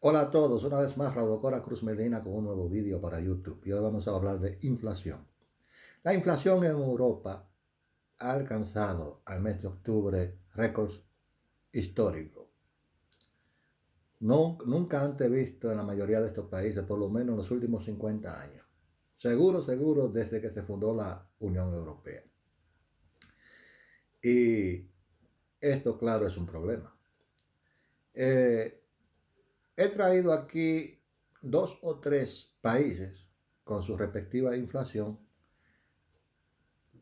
Hola a todos, una vez más Raudocora Cruz Medina con un nuevo vídeo para YouTube y hoy vamos a hablar de inflación. La inflación en Europa ha alcanzado al mes de octubre récords históricos, nunca antes visto en la mayoría de estos países, por lo menos en los últimos 50 años. Seguro, desde que se fundó la Unión Europea. Y esto, claro, es un problema. Eh, He traído aquí dos o tres países con su respectiva inflación.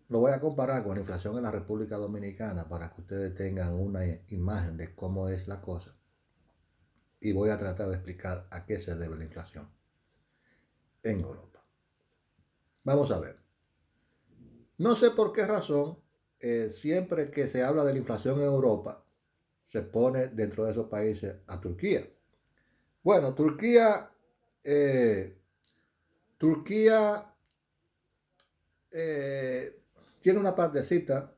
Lo voy a comparar con la inflación en la República Dominicana para que ustedes tengan una imagen de cómo es la cosa. Y voy a tratar de explicar a qué se debe la inflación en Europa. Vamos a ver. No sé por qué razón, siempre que se habla de la inflación en Europa, se pone dentro de esos países a Turquía. Bueno, eh, Turquía eh, tiene una partecita,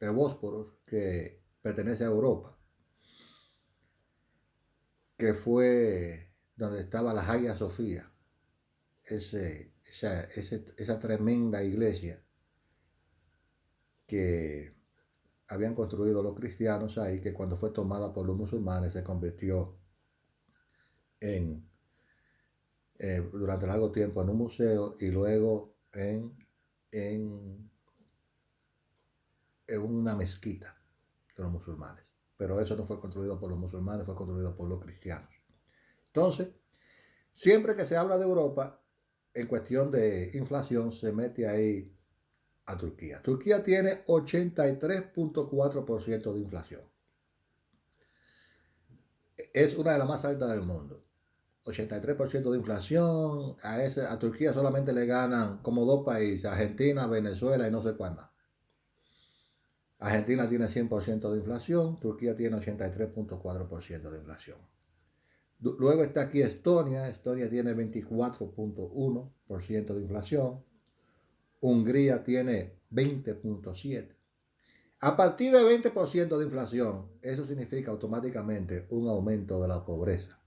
el Bósforo, que pertenece a Europa, que fue donde estaba la Hagia Sofía, esa tremenda iglesia que habían construido los cristianos ahí, que cuando fue tomada por los musulmanes se convirtió en, durante largo tiempo en un museo y luego en, en una mezquita de los musulmanes. Pero eso no fue construido por los musulmanes, fue construido por los cristianos. Entonces, siempre que se habla de Europa, en cuestión de inflación, se mete ahí a Turquía. Turquía tiene 83.4% de inflación. Es una de las más altas del mundo. 83% de inflación. A Turquía solamente le ganan como dos países, Argentina, Venezuela y no sé cuál más. Argentina tiene 100% de inflación, Turquía tiene 83.4% de inflación. Luego está aquí Estonia. Estonia tiene 24.1% de inflación. Hungría tiene 20.7%. A partir de 20% de inflación, eso significa automáticamente un aumento de la pobreza.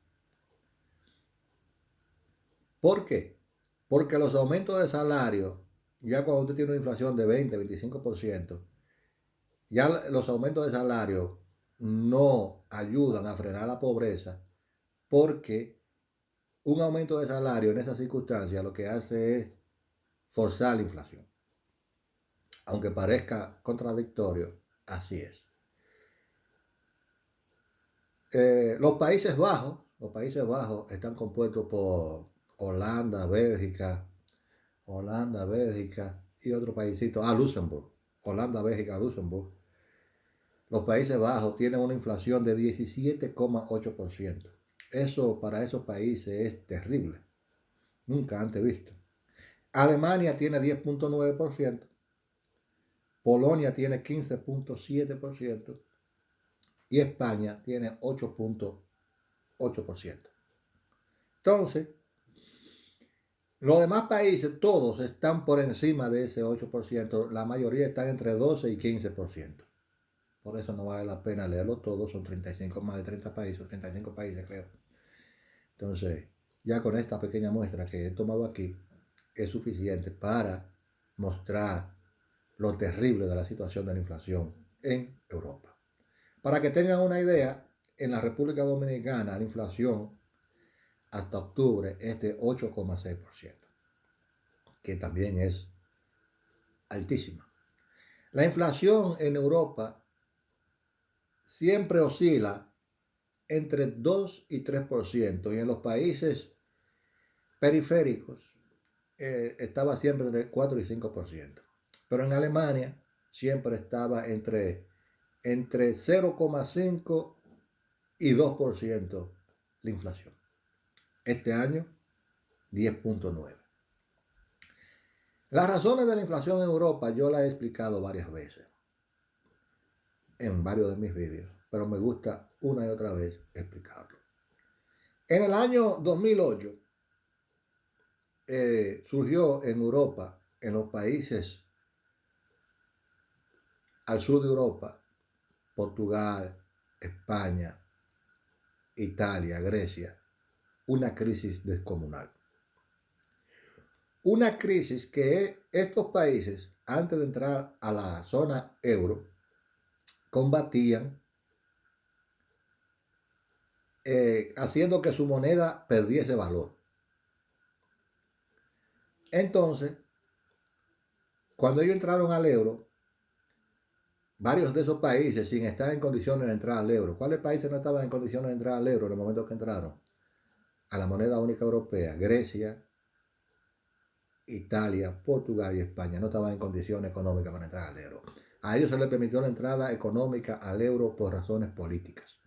¿Por qué? Porque los aumentos de salario, ya cuando usted tiene una inflación de 20-25%, ya los aumentos de salario no ayudan a frenar la pobreza porque un aumento de salario en esas circunstancias lo que hace es forzar la inflación. Aunque parezca contradictorio, así es. Los Países Bajos están compuestos por Holanda, Bélgica y otro paísito, Luxemburgo. Holanda, Bélgica, Luxemburgo. Los Países Bajos tienen una inflación de 17,8%. Eso para esos países es terrible, nunca antes visto. Alemania tiene 10.9%, Polonia tiene 15.7% y España tiene 8.8%. Entonces, los demás países, todos están por encima de ese 8%, la mayoría están entre 12 y 15%. Por eso no vale la pena leerlo todo, son 35, más de 30 países, 35 países creo. Entonces, ya con esta pequeña muestra que he tomado aquí, es suficiente para mostrar lo terrible de la situación de la inflación en Europa. Para que tengan una idea, en la República Dominicana la inflación hasta octubre es de 8,6%, que también es altísima. La inflación en Europa siempre oscila entre 2 y 3% y en los países periféricos estaba siempre entre 4 y 5%. Pero en Alemania siempre estaba entre 0,5 y 2% la inflación. Este año 10.9. Las razones de la inflación en Europa yo las he explicado varias veces en varios de mis vídeos, pero me gusta una y otra vez explicarlo. En el año 2008 surgió en Europa, en los países al sur de Europa, Portugal, España, Italia, Grecia. una crisis descomunal. Una crisis que estos países, antes de entrar a la zona euro, combatían haciendo que su moneda perdiese valor. Entonces, cuando ellos entraron al euro, varios de esos países, sin estar en condiciones de entrar al euro, ¿cuáles países no estaban en condiciones de entrar al euro en el momento que entraron? A la moneda única europea. Grecia, Italia, Portugal y España no estaban en condiciones económicas para entrar al euro. A ellos se les permitió la entrada económica al euro por razones políticas.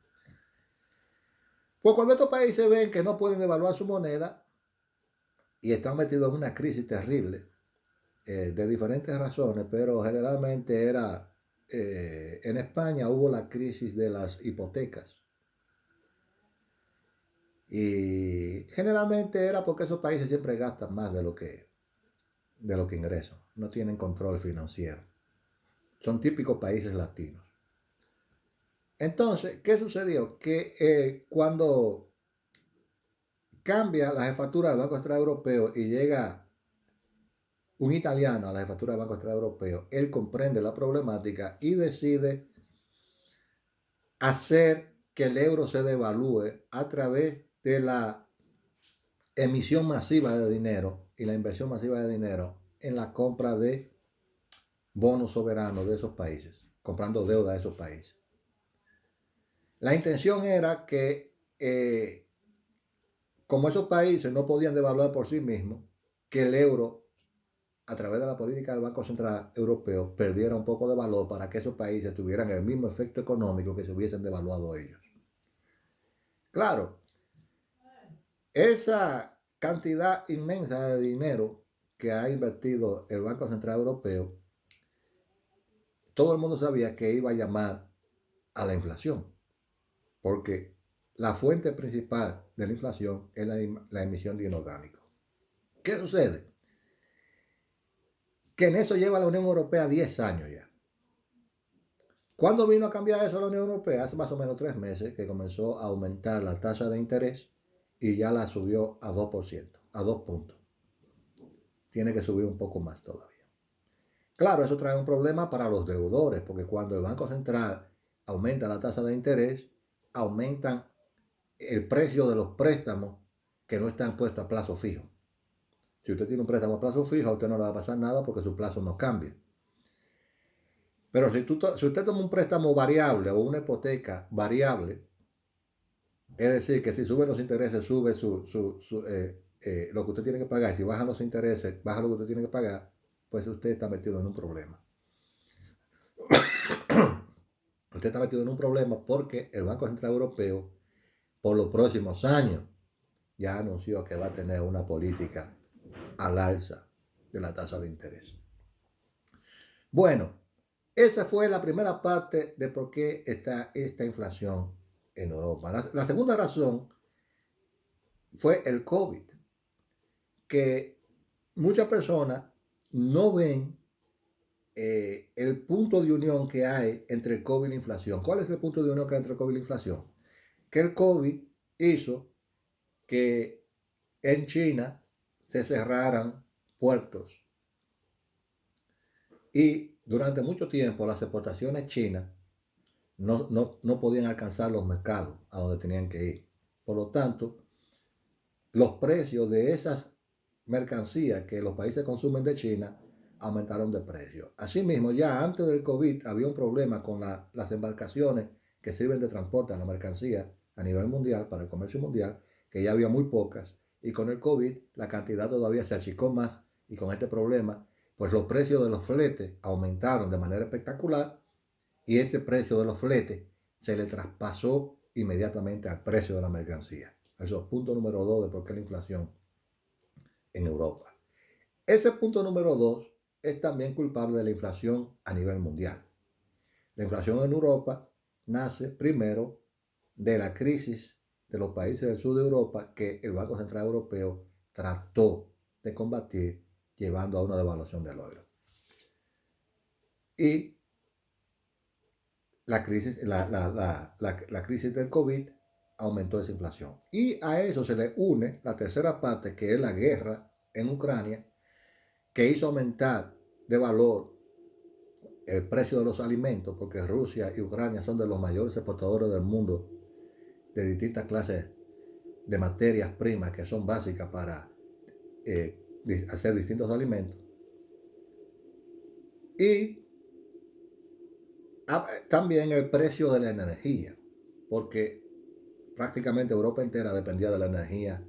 Pues cuando estos países ven que no pueden devaluar su moneda y están metidos en una crisis terrible, de diferentes razones, pero generalmente era, en España hubo la crisis de las hipotecas. Y generalmente era porque esos países siempre gastan más de lo que ingresan. No tienen control financiero. Son típicos países latinos. Entonces, ¿qué sucedió? Que cuando cambia la jefatura del Banco Central Europeo y llega un italiano a la jefatura del Banco Central Europeo, él comprende la problemática y decide hacer que el euro se devalúe a través de la emisión masiva de dinero y la inversión masiva de dinero en la compra de bonos soberanos de esos países, comprando deuda de esos países. La intención era que, como esos países no podían devaluar por sí mismos, que el euro, a través de la política del Banco Central Europeo, perdiera un poco de valor para que esos países tuvieran el mismo efecto económico que se hubiesen devaluado ellos. Claro, esa cantidad inmensa de dinero que ha invertido el Banco Central Europeo, todo el mundo sabía que iba a llamar a la inflación, porque la fuente principal de la inflación es la emisión de inorgánicos. ¿Qué sucede? Que en eso lleva la Unión Europea 10 años ya. ¿Cuándo vino a cambiar eso la Unión Europea? Hace más o menos 3 meses que comenzó a aumentar la tasa de interés y ya la subió a 2%, a 2 puntos. Tiene que subir un poco más todavía. Claro, eso trae un problema para los deudores, porque cuando el Banco Central aumenta la tasa de interés, aumentan el precio de los préstamos que no están puestos a plazo fijo. Si usted tiene un préstamo a plazo fijo, a usted no le va a pasar nada porque su plazo no cambia. Pero si usted toma un préstamo variable o una hipoteca variable, es decir, que si suben los intereses, sube lo que usted tiene que pagar. Y si bajan los intereses, baja lo que usted tiene que pagar, pues usted está metido en un problema. Usted está metido en un problema porque el Banco Central Europeo, por los próximos años, ya anunció que va a tener una política al alza de la tasa de interés. Bueno, esa fue la primera parte de por qué está esta inflación en Europa. La segunda razón fue el COVID, que muchas personas no ven el punto de unión que hay entre el COVID y la inflación. ¿Cuál es el punto de unión que hay entre el COVID y la inflación? Que el COVID hizo que en China se cerraran puertos y durante mucho tiempo las exportaciones chinas no podían alcanzar los mercados a donde tenían que ir. Por lo tanto, los precios de esas mercancías que los países consumen de China aumentaron de precio. Asimismo, ya antes del COVID había un problema con las embarcaciones que sirven de transporte a la mercancía a nivel mundial, para el comercio mundial, que ya había muy pocas, y con el COVID la cantidad todavía se achicó más, y con este problema, pues los precios de los fletes aumentaron de manera espectacular, y ese precio de los fletes se le traspasó inmediatamente al precio de la mercancía. Eso es punto número 2 de por qué la inflación en Europa. Ese punto número 2 es también culpable de la inflación a nivel mundial. La inflación en Europa nace primero de la crisis de los países del sur de Europa que el Banco Central Europeo trató de combatir llevando a una devaluación del euro. Y la crisis del COVID aumentó esa inflación. Y a eso se le une la tercera parte, que es la guerra en Ucrania, que hizo aumentar de valor el precio de los alimentos, porque Rusia y Ucrania son de los mayores exportadores del mundo de distintas clases de materias primas que son básicas para hacer distintos alimentos. Y también el precio de la energía, porque prácticamente Europa entera dependía de la energía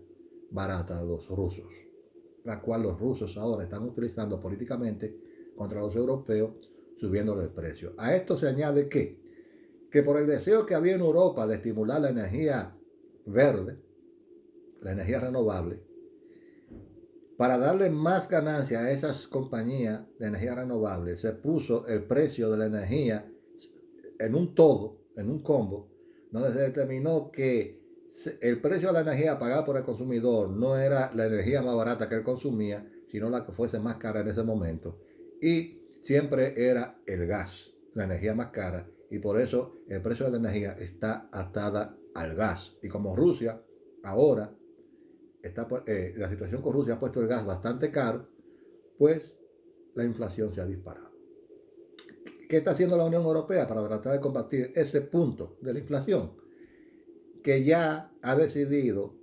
barata de los rusos, la cual los rusos ahora están utilizando políticamente contra los europeos, subiendo el precio. A esto se añade que por el deseo que había en Europa de estimular la energía verde, la energía renovable, para darle más ganancia a esas compañías de energía renovable, se puso el precio de la energía en un todo, en un combo, donde se determinó que el precio de la energía pagada por el consumidor no era la energía más barata que él consumía, sino la que fuese más cara en ese momento. Y siempre era el gas, la energía más cara. Y por eso el precio de la energía está atada al gas. Y como Rusia ahora la situación con Rusia ha puesto el gas bastante caro, pues la inflación se ha disparado. ¿Qué está haciendo la Unión Europea para tratar de combatir ese punto de la inflación? Que ya ha decidido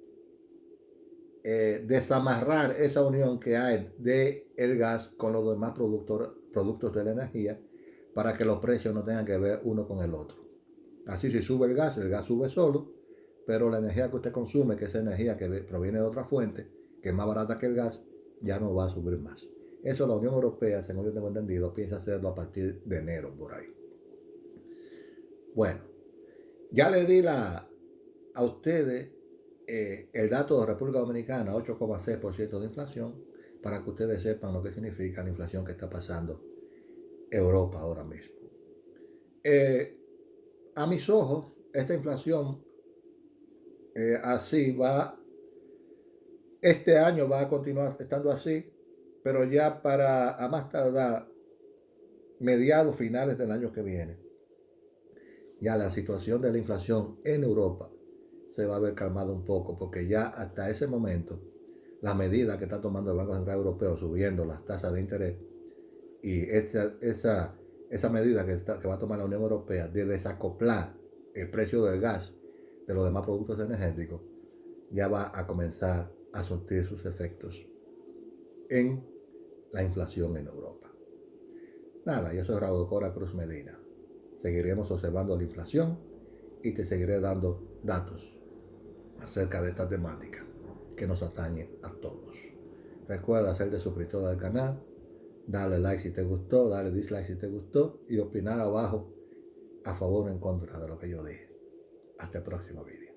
desamarrar esa unión que hay del gas con los demás productos de la energía para que los precios no tengan que ver uno con el otro. Así si sube el gas sube solo, pero la energía que usted consume, que es energía que proviene de otra fuente, que es más barata que el gas, ya no va a subir más. Eso la Unión Europea, según yo tengo entendido, piensa hacerlo a partir de enero por ahí. Bueno, ya le di a ustedes el dato de República Dominicana, 8,6% de inflación, para que ustedes sepan lo que significa la inflación que está pasando Europa ahora mismo. A mis ojos, esta inflación así va, este año va a continuar estando así, pero ya para a más tardar mediados finales del año que viene, ya la situación de la inflación en Europa se va a ver calmada un poco, porque ya hasta ese momento las medidas que está tomando el Banco Central Europeo subiendo las tasas de interés y esa medida que va a tomar la Unión Europea de desacoplar el precio del gas de los demás productos energéticos ya va a comenzar a surtir sus efectos en la inflación en Europa. Nada, yo soy Raúl Cora Cruz Medina. Seguiremos observando la inflación y te seguiré dando datos acerca de esta temática que nos atañe a todos. Recuerda hacerte suscriptor del canal, darle like si te gustó, darle dislike si te gustó y opinar abajo a favor o en contra de lo que yo dije. Hasta el próximo vídeo.